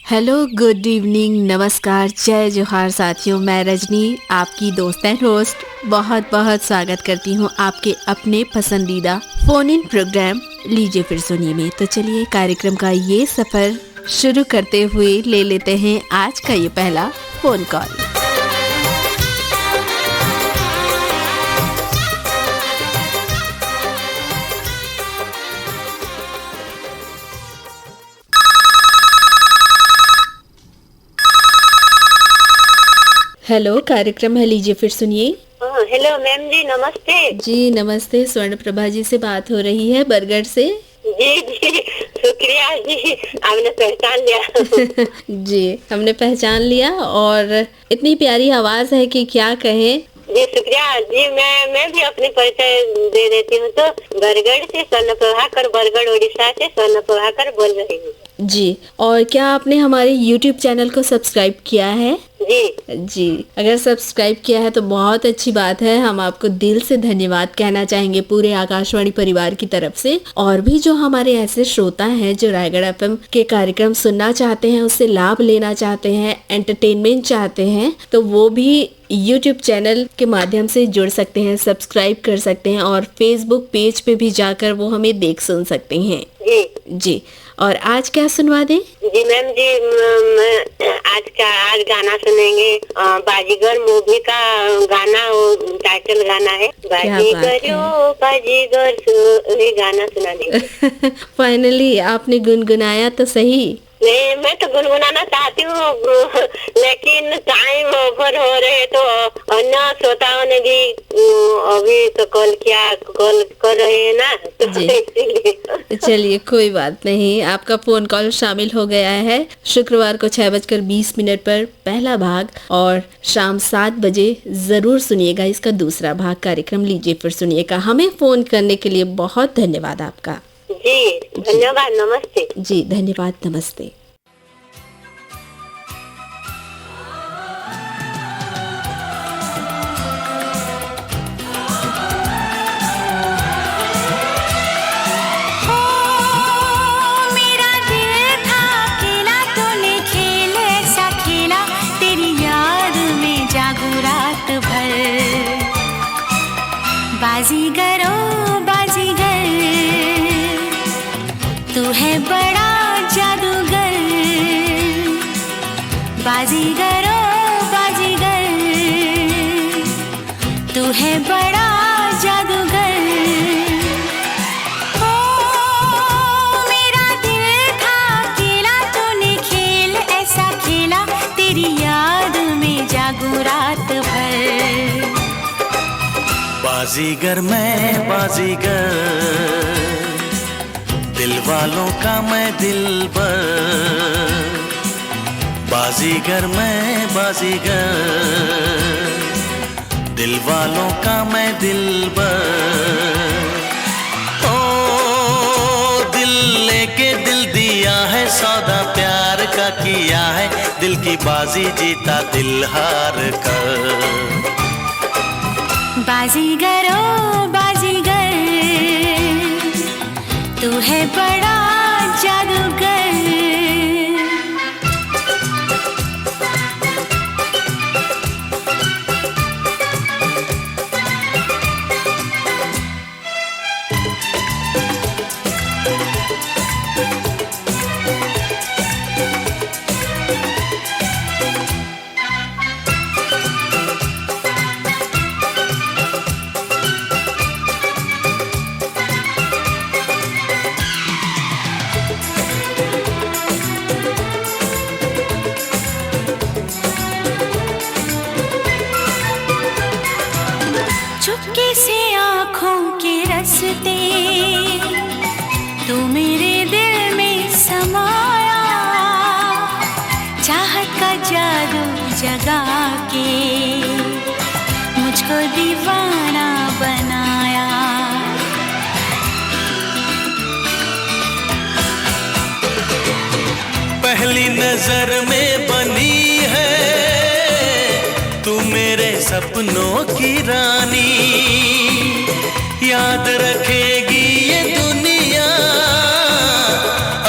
Hello, good evening, नमस्कार, जय जोहार साथियों। मैं रजनी, आपकी दोस्त एंड होस्ट, बहुत बहुत स्वागत करती हूँ आपके अपने पसंदीदा फोन इन प्रोग्राम लीजिए फिर सुनिए में। तो चलिए कार्यक्रम का ये सफर शुरू करते हुए ले लेते हैं आज का ये पहला फोन कॉल। हेलो, कार्यक्रम है लीजिए फिर सुनिए। हेलो मैम जी, नमस्ते। जी नमस्ते, स्वर्ण प्रभा जी से बात हो रही है बरगढ़ से। जी जी, शुक्रिया जी, आपने पहचान लिया। जी हमने पहचान लिया और इतनी प्यारी आवाज है कि क्या कहें। जी शुक्रिया जी। मैं भी अपनी परिचय दे देती हूँ। तो बरगढ़ से स्वर्ण प्रभाकर, बरगढ़ उड़ीसा से स्वर्ण प्रभाकर बोल रही हूँ। जी, और क्या आपने हमारे YouTube चैनल को सब्सक्राइब किया है? जी, अगर सब्सक्राइब किया है तो बहुत अच्छी बात है। हम आपको दिल से धन्यवाद कहना चाहेंगे पूरे आकाशवाणी परिवार की तरफ से। और भी जो हमारे ऐसे श्रोता हैं जो रायगढ़ एफएम के कार्यक्रम सुनना चाहते हैं, उससे लाभ लेना चाहते हैं, एंटरटेनमेंट चाहते हैं, तो वो भी YouTube चैनल के माध्यम से जुड़ सकते हैं, सब्सक्राइब कर सकते हैं और Facebook पेज पे भी जाकर वो हमें देख सुन सकते हैं। जी, और आज क्या सुनवा दें? जी मैम जी, आज गाना सुनेंगे। बाजीगर मूवी का गाना, टाइटल गाना है बाजीगर बाजीगर, ये गाना सुना देंगे। फाइनली आपने गुनगुनाया तो सही। नहीं, मैं तो गुनगुनाना चाहती हूँ, लेकिन टाइम ओवर हो रहे तो अन्य श्रोताओं ने भी अभी तो कॉल कर रहे हैं ना, जी। चलिए कोई बात नहीं, आपका फोन कॉल शामिल हो गया है। शुक्रवार को 6:20 पर पहला भाग और शाम 7 बजे जरूर सुनिएगा इसका दूसरा भाग। कार्यक्रम लीजिए फिर सुनिएगा। हमें फोन करने के लिए बहुत धन्यवाद आपका। जी धन्यवाद, नमस्ते। जी धन्यवाद, नमस्ते। बाजीगर ओ बाजीगर, तू है बड़ा जादूगर। बाजीगर ओ बाजीगर, तू है बड़ा जादूगर। ओ मेरा दिल था अकेला, तूने खेल ऐसा खेला, तेरी याद में जागूं रात भर। बाजीगर मैं बाजीगर, दिल वालों का मैं दिलबर। बाजीगर मैं बाजीगर, दिल वालों का मैं दिलबर। ओ दिल लेके दिल दिया है, सौदा प्यार का किया है, दिल की बाजी जीता दिल हार कर। बाजीगर ओ बाजीगर, तू है बड़ा जादूगर। चुपके से आँखों के रस्ते, तू मेरे दिल में समाया, चाहत का जादू जगा के मुझको दीवाना बनाया। पहली नजर में बनी है तू मेरे सपनों की रानी, याद रखेगी ये दुनिया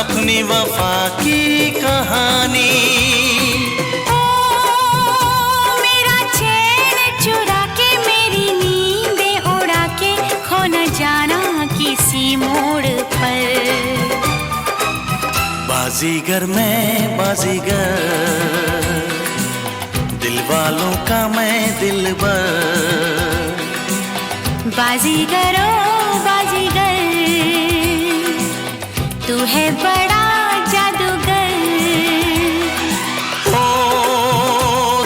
अपनी वफा की कहानी। बाजीगर मैं बाजीगर, दिल वालों का मैं दिलबर। बाजीगर ओ बाजीगर, तू है बड़ा जादूगर। ओ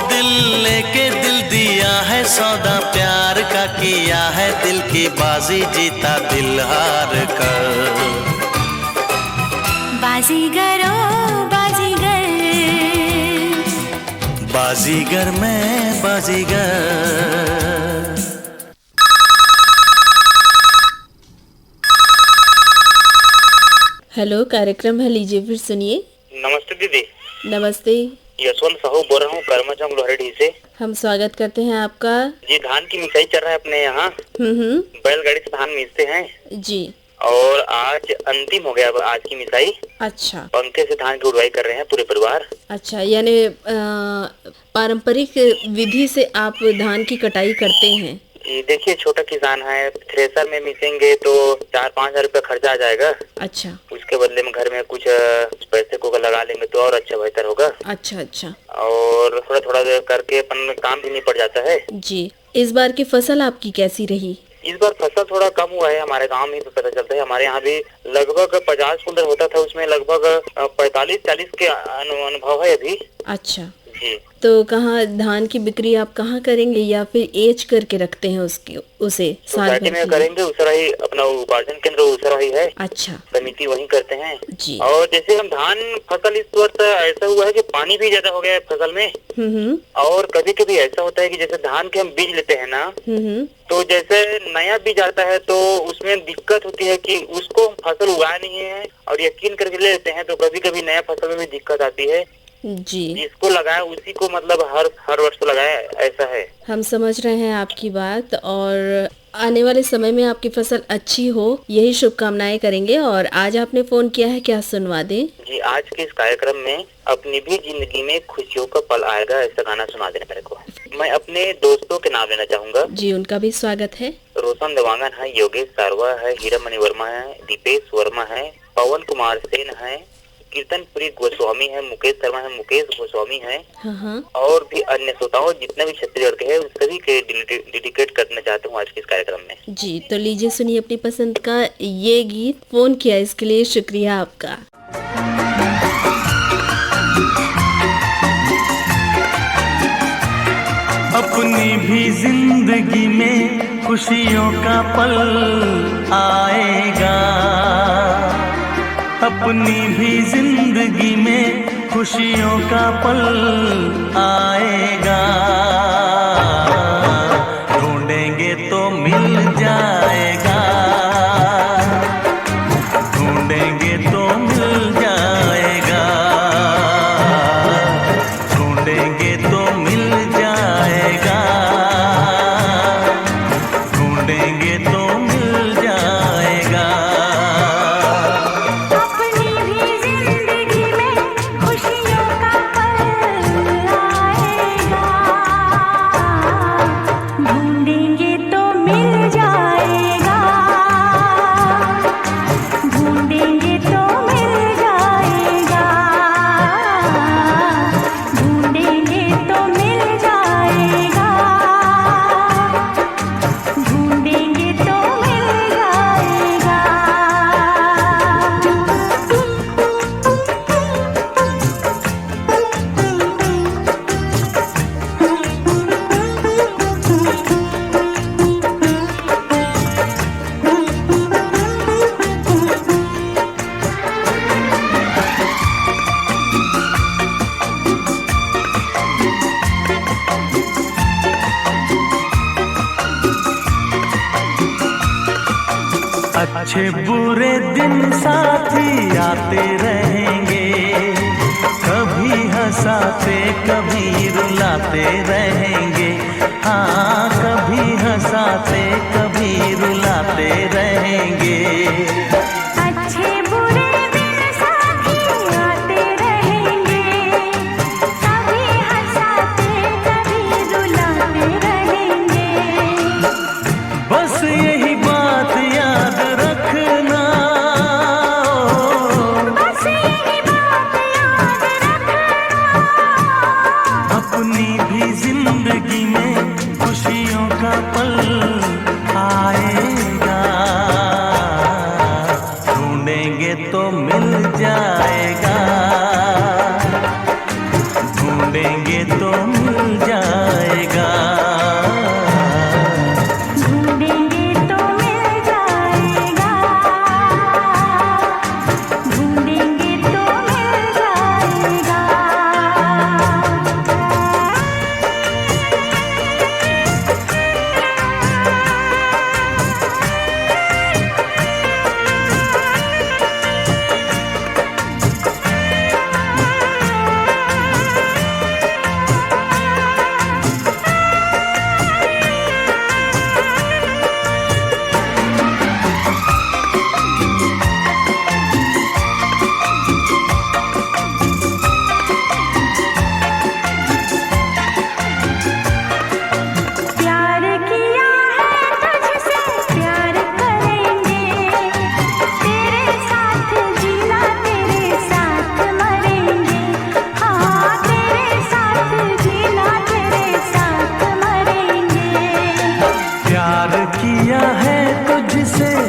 दिल लेके दिल दिया है सौदा प्यार का किया है, दिल की बाजी जीता दिल हार कर। बाजीगर ओ बाजीगर, बाजीगर मैं बाजीगर। हेलो, कार्यक्रम है, लीजिए फिर सुनिए। नमस्ते दीदी। नमस्ते। यशवंत साहू बोल रहा हूँ करमचम लोहड़ी से। हम स्वागत करते हैं आपका। जी धान की मिसाई चल रहा है अपने यहाँ। बैलगाड़ी से धान मीसते हैं जी। और आज अंतिम हो गया आज की मिसाई। अच्छा। पंखे से धान की उड़वाई कर रहे हैं पूरे परिवार। अच्छा, यानी पारंपरिक विधि से आप धान की कटाई करते हैं। ये देखिए छोटा किसान है, थ्रेसर में मिसेंगे तो 4-5 हजार रुपया खर्चा आ जाएगा। अच्छा। उसके बदले में घर में कुछ पैसे को लगा लेंगे तो और अच्छा बेहतर होगा। अच्छा अच्छा। और थोड़ा थोड़ा करके अपन काम भी निपट जाता है। जी। इस बार की फसल आपकी कैसी रही? इस बार फसल थोड़ा कम हुआ है हमारे गांव में, तो पता चलता है। हमारे यहाँ भी लगभग 50 कुंटल होता था, उसमें लगभग 45-40 के अनुभव है अभी। अच्छा जी। तो कहाँ धान की बिक्री आप कहाँ करेंगे या फिर एज करके रखते हैं उसे साल भर सोसाइटी में के लिए? करेंगे, उसरा ही अपना उपार्जन केंद्र उसरा ही है। अच्छा। समिति वही करते हैं जी। और जैसे हम धान फसल इस वर्ष ऐसा हुआ है कि पानी भी ज्यादा हो गया है फसल में। और कभी कभी ऐसा होता है कि जैसे धान के हम बीज लेते हैं ना, तो जैसे नया बीज आता है तो उसमें दिक्कत होती है कि उसको फसल उगा नहीं है और यकीन करके ले लेते हैं, तो कभी कभी नया फसल में भी दिक्कत आती है। जी। जिसको लगाया उसी को मतलब हर वर्ष लगाया, ऐसा है। हम समझ रहे हैं आपकी बात, और आने वाले समय में आपकी फसल अच्छी हो यही शुभकामनाएं करेंगे। और आज आपने फोन किया है, क्या सुनवा दें? जी, आज के इस कार्यक्रम में अपनी भी जिंदगी में खुशियों का पल आएगा ऐसा गाना सुना देना मेरे को। मैं अपने दोस्तों के नाम लेना चाहूंगा। जी, उनका भी स्वागत है। रोशन देवांगन है, योगेश सारवा है, हीरामणि वर्मा है, दीपेश वर्मा है, पवन कुमार सेन है, कीर्तनपुरी गोस्वामी है, मुकेश शर्मा है, मुकेश गोस्वामी है। और भी अन्य श्रोताओं जितने भी छत्तीसगढ़ के हैं उन सभी के डेडिकेट करना चाहता हूँ आज के इस कार्यक्रम में। जी, तो लीजिए सुनिए अपनी पसंद का ये गीत। फोन किया इसके लिए शुक्रिया आपका। अपनी भी जिंदगी में खुशियों का पल आएगा, अपनी भी जिंदगी में खुशियों का पल आएगा। ढूंढेंगे तो मिल जाएगा, ढूंढेंगे तो मिल जाएगा, ढूंढेंगे तो मिल जाएगा, ढूंढेंगे तो मिल जाएगा। अच्छे बुरे दिन साथी आते रहेंगे, कभी हंसाते कभी रुलाते रहेंगे। हाँ, कभी हंसाते कभी रुलाते रहेंगे। अच्छे बुरे दिन साथी आते रहेंगे, कभी हंसाते कभी रुलाते रहेंगे। बस यही बात याद रखना, बस यही बात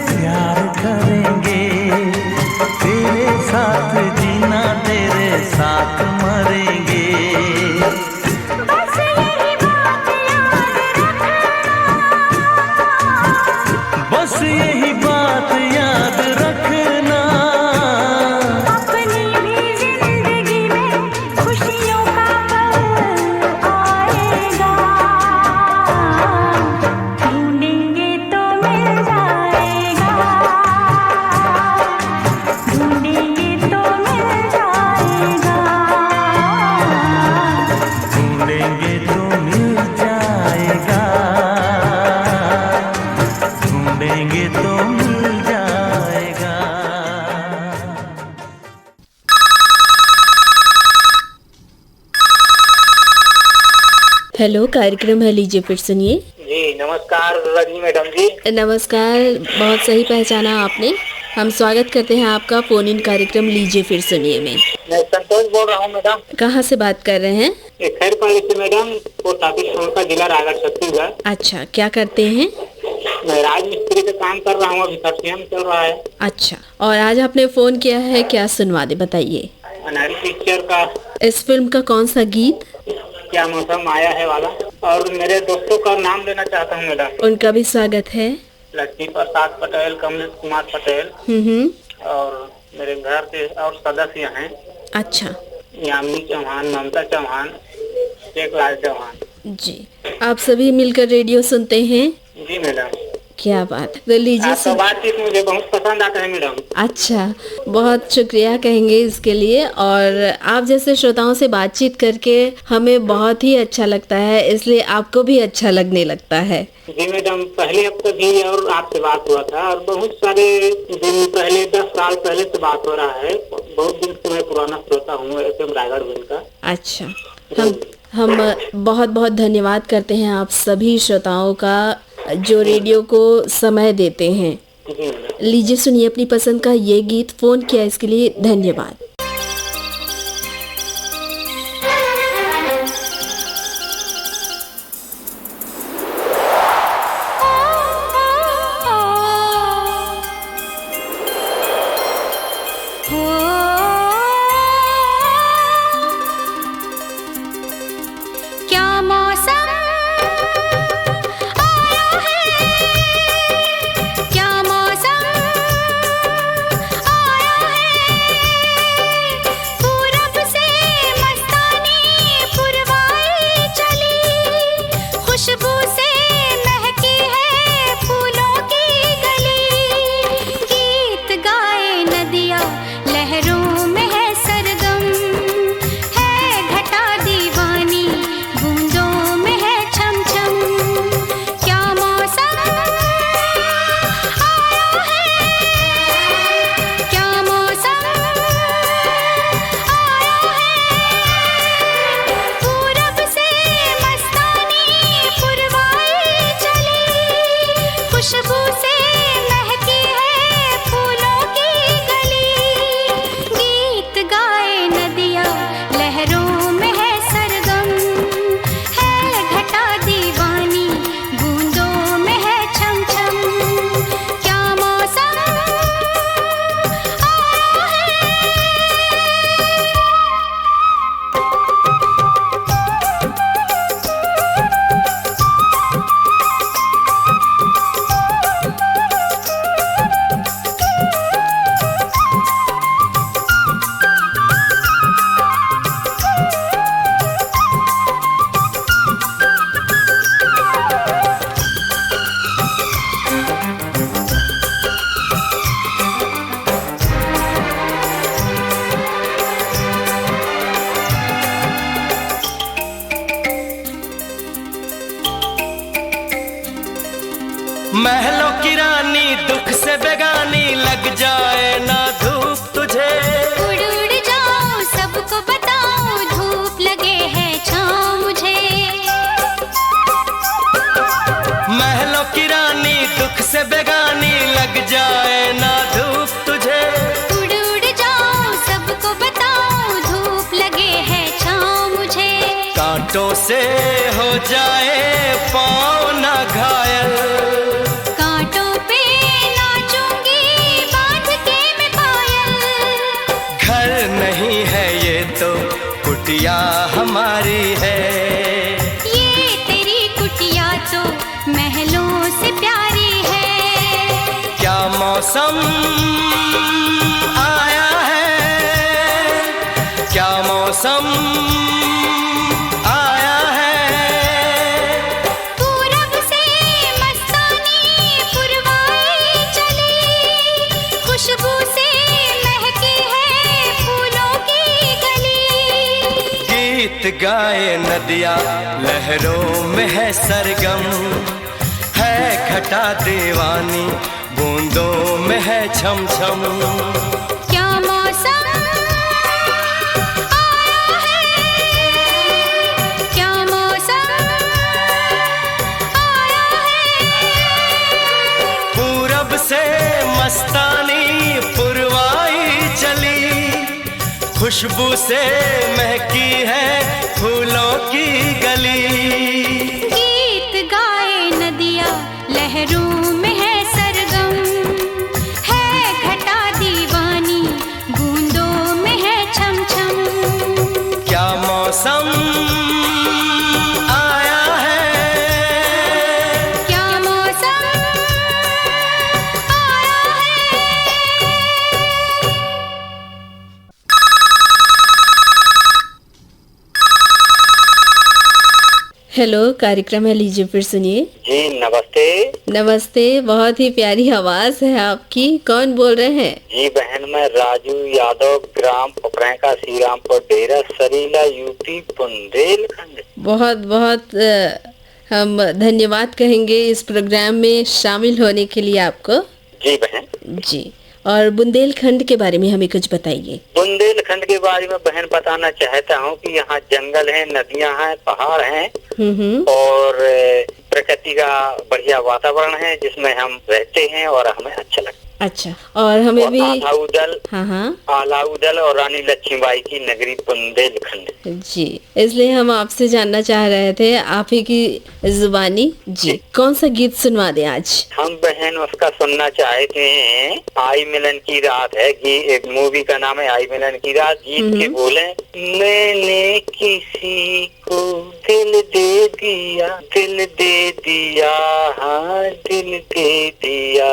प्यार करेंगे, तेरे साथ जीना तेरे साथ मरेंगे। बस यही बात याद रखना, बस यही बात याद रखना, अपनी भी जिंदगी में खुशियों का पल आएगा, ढूंढेंगे तो मिल जाएगा, ढूंढेंगे तो मिल जाएगा, ढूंढेंगे तो मिल जाएगा, ढूंढेंगे तो मिल जाएगा। हेलो, कार्यक्रम है, लीजिए फिर सुनिए। जी नमस्कार रजनी मैडम जी। नमस्कार, बहुत सही पहचाना आपने। हम स्वागत करते हैं आपका फोन इन कार्यक्रम लीजिए फिर सुनिए में। मैं संतोष बोल रहा हूँ मैडम। कहाँ से बात कर रहे हैं? ये खैरपाली से मैडम, पोस्ट ऑफिस का जिला रायगढ़ छत्तीसगढ़। अच्छा, क्या करते हैं? मैं राजमिस्त्री का काम कर रहा हूँ, अभी सर्दियाँ चल रहा है। अच्छा, और आज आपने फोन किया है, क्या सुनवा दे, बताइए। अनारी पिक्चर का इस फिल्म का कौन सा गीत? क्या मौसम आया है वाला। और मेरे दोस्तों का नाम लेना चाहता हूँ मैडम। उनका भी स्वागत है। लक्ष्मी प्रसाद पटेल, कमलेश कुमार पटेल और मेरे घर के और सदस्य हैं। अच्छा यामिनी चौहान, ममता चौहान, शेखलाल चौहान। जी, आप सभी मिलकर रेडियो सुनते हैं? जी मैडम। क्या बात। तो लीजिए आपका बातचीत मुझे बहुत पसंद आता है मैडम। अच्छा, बहुत शुक्रिया कहेंगे इसके लिए। और आप जैसे श्रोताओं से बातचीत करके हमें बहुत ही अच्छा लगता है, इसलिए आपको भी अच्छा लगने लगता है। जी मैडम, पहले हफ्ते भी और आपसे बात हुआ था और बहुत सारे दिन पहले, 10 साल पहले से बात हो रहा है। बहुत दिन से मैं पुराना श्रोता हूँ FM रायगढ़ का। अच्छा, हम बहुत बहुत धन्यवाद करते हैं आप सभी श्रोताओं का जो रेडियो को समय देते हैं। जी मैडम। लीजिए सुनिए अपनी पसंद का ये गीत। फोन किया इसके लिए धन्यवाद। क्या मौसम आया है, क्या मौसम आया है, पूरब से मस्तानी पुरवाई चली, खुशबू से महकी है फूलों की गली, गीत गाए नदिया लहरों में है सरगम, है घटा दीवानी बूंदों में है छम छम, क्या मौसम आया है, क्या मौसम आया है, पूरब से मस्तानी पुरवाई चली, खुशबू से महकी है फूलों की गली, गीत गाए नदिया लहरों में है सरगम, है घटा दीवानी बूंदों में है छम छम, क्या मौसम आया है। महलों की रानी दुख से बेगानी, लग जाए ना धूप तुझे, उड़ उड़ जाऊं सबको बताऊं, धूप लगे है छाँव मुझे, महलों की रानी दुख से बेगानी, लग जाए ना धूप तुझे, उड़ उड़ जाऊं सबको बताऊं, धूप लगे है छाँव मुझे, कांटों से हो जाए पाँव ना घायल, कांटों पे नाचो मौसम आया है, क्या मौसम आया है। पूरब से मस्तानी पुरवाई चली, खुशबू से महकी है फूलों की गली। गीत गाए नदियाँ लहरों में है सरगम, है घटा दीवानी बूंदों में है छम छम। क्या मौसम आया है, क्या मौसम आया है। पूरब से मस्तानी पुरवाई चली, खुशबू से महकी है फूलों की गली। गीत गाए नदियाँ लहरों में है सरगम, है घटा दीवानी बूंदों में है छम छम। क्या मौसम आया है, क्या मौसम आया है। हेलो, कार्यक्रम है, लीजिए फिर सुनिए। जी नमस्ते। नमस्ते, बहुत ही प्यारी आवाज है आपकी। कौन बोल रहे हैं? जी बहन, मैं राजू यादव, ग्राम पपरैका, श्रीरामपुर डेरा, सरीला, यूपी, बुंदेलखंड। बहुत बहुत हम धन्यवाद कहेंगे इस प्रोग्राम में शामिल होने के लिए आपको। जी बहन। जी, और बुंदेलखंड के बारे में हमें कुछ बताइए। बुंदेलखंड के बारे में बहन बताना चाहता हूँ कि यहाँ जंगल है, नदियाँ हैं, पहाड़ हैं और प्रकृति का बढ़िया वातावरण है जिसमें हम रहते हैं और हमें अच्छा लगता है। अच्छा, और हमें भी आलाउदल, हाँ आलाउदल और रानी लक्ष्मीबाई की नगरी बुंदेलखंड। जी, इसलिए हम आपसे जानना चाह रहे थे आप ही की जुबानी। जी, कौन सा गीत सुनवा दें आज? हम बहन उसका सुनना चाहते हैं, आई मिलन की रात है। एक मूवी का नाम है आई मिलन की रात। गीत के बोले, मैंने किसी को दिल दे दिया, दिल दे दिया, हाँ दिल दे दिया,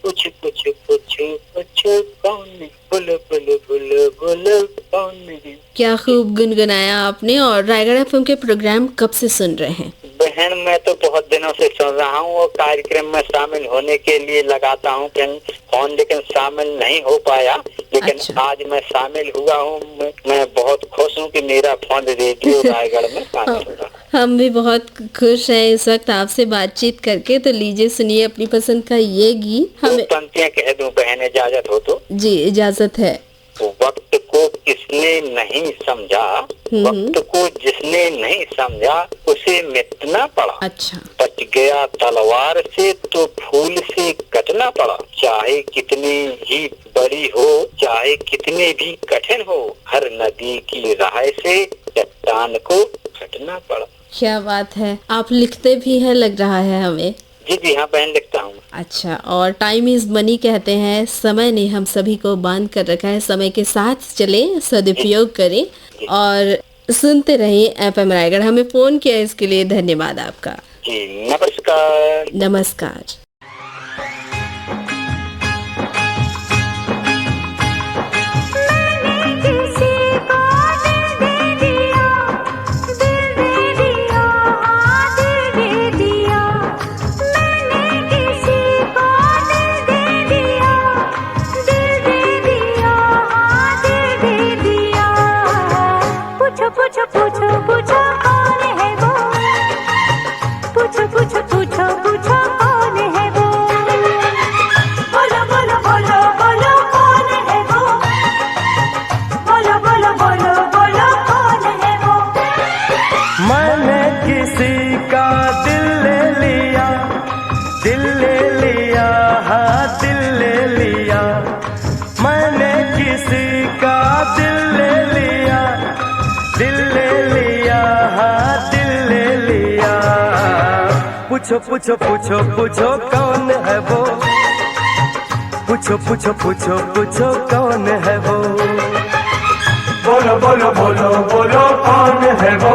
कुछ कुछ कुछ कुछ कौन, बुल बुल बुल बुल कौन। क्या खूब गुनगुनाया आपने। और रायगढ़ एफएम के प्रोग्राम कब से सुन रहे हैं? बहन मैं तो बहुत दिनों से सुन रहा हूँ और कार्यक्रम में शामिल होने के लिए लगाता हूँ फोन, लेकिन शामिल नहीं हो पाया। लेकिन अच्छा। आज मैं शामिल हुआ हूँ। मैं बहुत खुश हूँ कि मेरा फोन रेडियो रायगढ़ में शामिल हुआ। हम भी बहुत खुश हैं इस वक्त आपसे बातचीत करके। तो लीजिए सुनिए अपनी पसंद का ये गीत। हमें पंक्तियाँ कह दूं बहन, इजाजत हो तो? जी, इजाजत है। वक्त को किसने नहीं समझा, वक्त को जिसने नहीं समझा उसे मिटना पड़ा। अच्छा। बच गया तलवार से तो फूल से कटना पड़ा। चाहे कितनी ही बड़ी हो, चाहे कितने भी कठिन हो, हर नदी की राह से चट्टान को हटना पड़ा। क्या बात है, आप लिखते भी हैं लग रहा है हमें। जी जी हाँ बहन, लिखता हूँ। अच्छा, और टाइम इज मनी कहते हैं, समय ने हम सभी को बांध कर रखा है। समय के साथ चले, सदुपयोग करें और सुनते रहिए एफएम रायगढ़। हमें फोन किया इसके लिए धन्यवाद आपका। जी नमस्कार। नमस्कार। पूछो पूछो पूछो कौन है वो, पूछो पूछो पूछो पूछो कौन है वो, बोलो बोलो बोलो बोलो कौन है वो, बोलो बोलो बोलो बोलो कौन है वो। मैंने किसी का दिल ले लिया, दिल ले लिया, हाँ दिल ले लिया। मैंने किसी का दिल ले लिया, दिल ले लिया, हाँ दिल ले लिया। पूछो पूछो पूछो पूछो कौन है वो, पूछो पूछो पूछो पूछो कौन है वो, बोलो बोलो बोलो बोलो कौन है वो,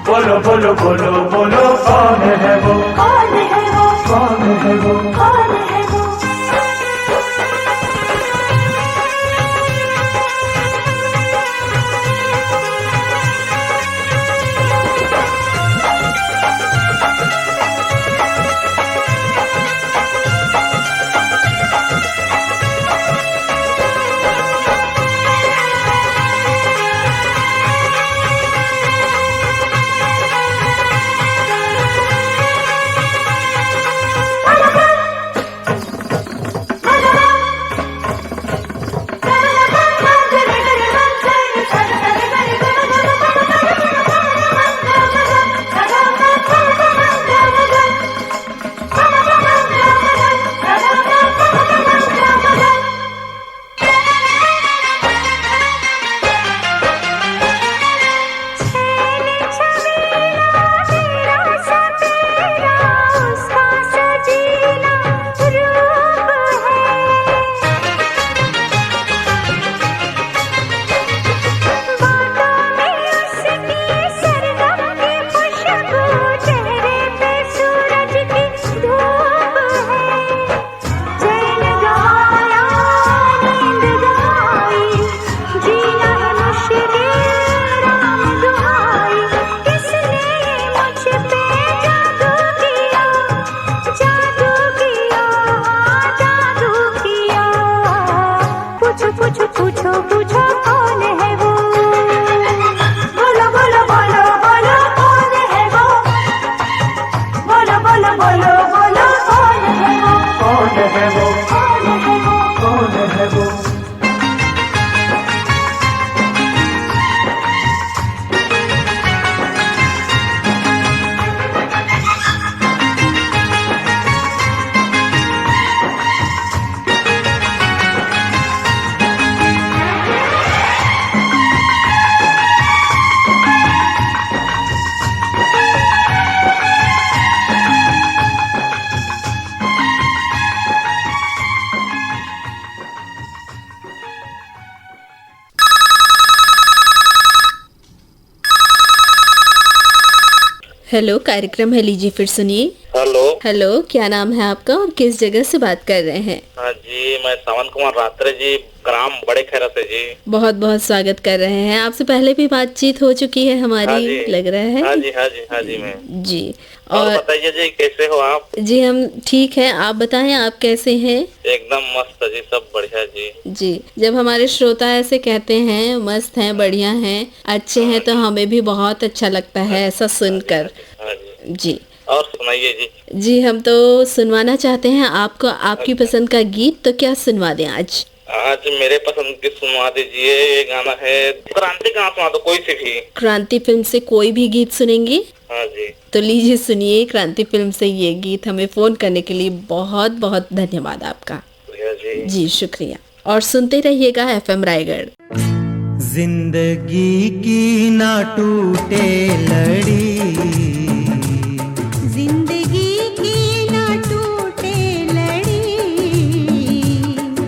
बोलो बोलो बोलो बोलो कौन है वो, कौन है वो, कौन है वो, कौन है हेलो, कार्यक्रम है लीजिए फिर सुनिए। हेलो। हेलो, क्या नाम है आपका और किस जगह से बात कर रहे हैं? हाँ जी, मैं सावन कुमार रात्रे जी, ग्राम बड़े खैरा से जी। बहुत बहुत स्वागत कर रहे हैं। आपसे पहले भी बातचीत हो चुकी है हमारी, हाँ जी, लग रहा है। हाँ जी, हाँ जी, हाँ जी मैं। जी, और बताइए जी, कैसे हो आप? जी हम ठीक हैं, आप बताएं आप कैसे हैं? एकदम मस्त जी, सब बढ़िया जी। जी, जब हमारे श्रोता ऐसे कहते हैं मस्त हैं, बढ़िया हैं, अच्छे हैं, तो हमें भी बहुत अच्छा लगता है ऐसा सुनकर। हाँ जी। जी, और सुनाइए जी। जी हम तो सुनवाना चाहते हैं आपको आपकी पसंद का गीत, तो क्या सुनवा दें आज? आज मेरे पसंद की सुनवा दीजिए, ये गाना है क्रांति का, सुना दो कोई सी भी। क्रांति फिल्म से कोई भी गीत सुनेंगे? हाँ जी। तो लीजिए सुनिए क्रांति फिल्म से ये गीत। हमें फोन करने के लिए बहुत बहुत धन्यवाद आपका। जी जी शुक्रिया, और सुनते रहिएगा FM रायगढ़। जिंदगी की ना टूटे लड़ी, जिंदगी की ना टूटे लड़ी,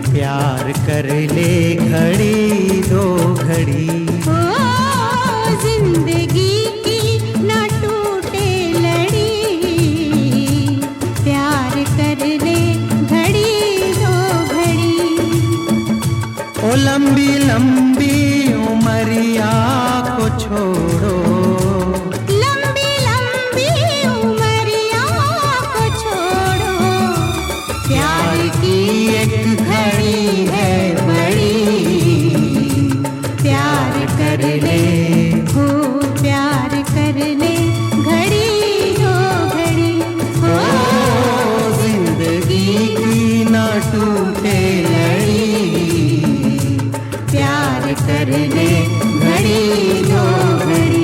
प्यार कर ले घड़ी दो घड़ी, ओ जिंदगी की ना टूटे लड़ी, प्यार कर ले घड़ी दो घड़ी, ओ लंबी लंबी उमरिया को छोड़ो, लंबी लंबी उमरिया को छोड़ो, प्यार की एक घड़ी है बड़ी, प्यार कर ले, हो प्यार कर ले घड़ी दो घड़ी, हो जिंदगी की ना टूटे लड़ी, प्यार कर ले घड़ी दो घड़ी।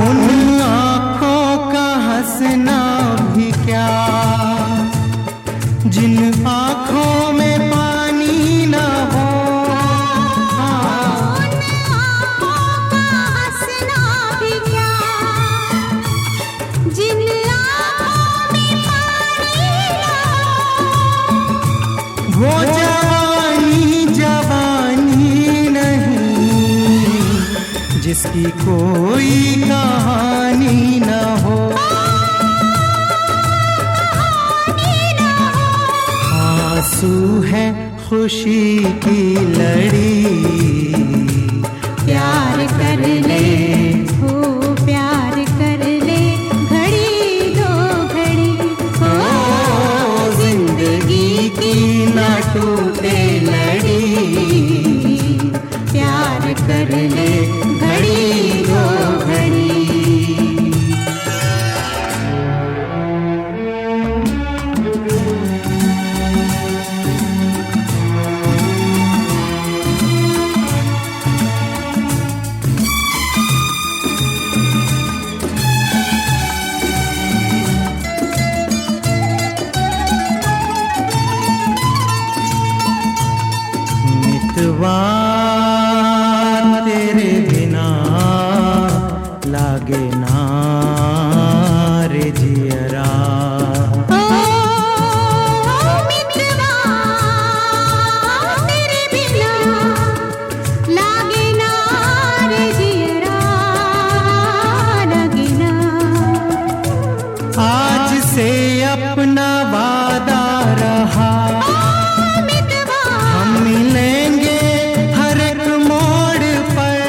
उन आँखों का हंसना भी क्या, जिन आँखों में पानी न हो, उन आँखों का हंसना भी क्या, जिन आँखों में पानी ना हो, वो जवानी जवानी नहीं जिसकी कोई कहानी न हो, आंसू है खुशी की लड़ी, प्यार कर ले, हो प्यार कर ले घड़ी दो घड़ी, हो जिंदगी की ना टूटे लड़ी, प्यार कर ले घड़ी दो घड़ी। मितवा तेरे बिना लागे ना रे जियरा, मितवा तेरे बिना लागे ना रे जियरा, लागे ना, आज से अपना वादा रहा, मितवा हम मिलेंगे हर एक मोड़ पर।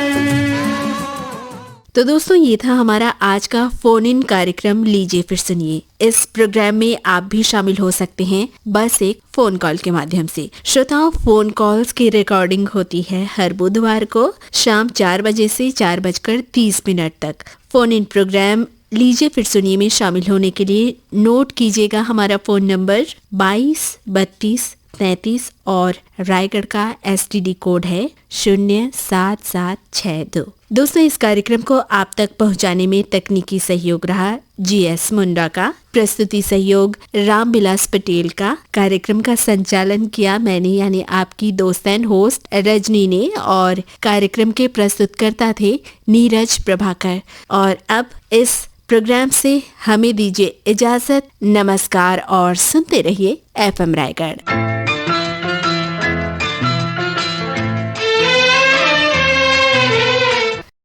तो दोस्तों ये था हमारा आज का फोन इन कार्यक्रम लीजिए फिर सुनिए। इस प्रोग्राम में आप भी शामिल हो सकते हैं बस एक फोन कॉल के माध्यम से। श्रोताओं, फोन कॉल्स की रिकॉर्डिंग होती है हर बुधवार को शाम 4 बजे से 4:30 तक। फोन इन प्रोग्राम लीजिए फिर सुनिए में शामिल होने के लिए नोट कीजिएगा हमारा फोन नंबर 22 32 33 और रायगढ़ का STD कोड है 07762। दोस्तों, इस कार्यक्रम को आप तक पहुंचाने में तकनीकी सहयोग रहा GS मुंडा का, प्रस्तुति सहयोग रामविलास पटेल का। कार्यक्रम का संचालन किया मैंने, यानी आपकी दोस्त एंड होस्ट रजनी ने, और कार्यक्रम के प्रस्तुतकर्ता थे नीरज प्रभाकर। और अब इस प्रोग्राम से हमें दीजिए इजाजत। नमस्कार और सुनते रहिए FM रायगढ़।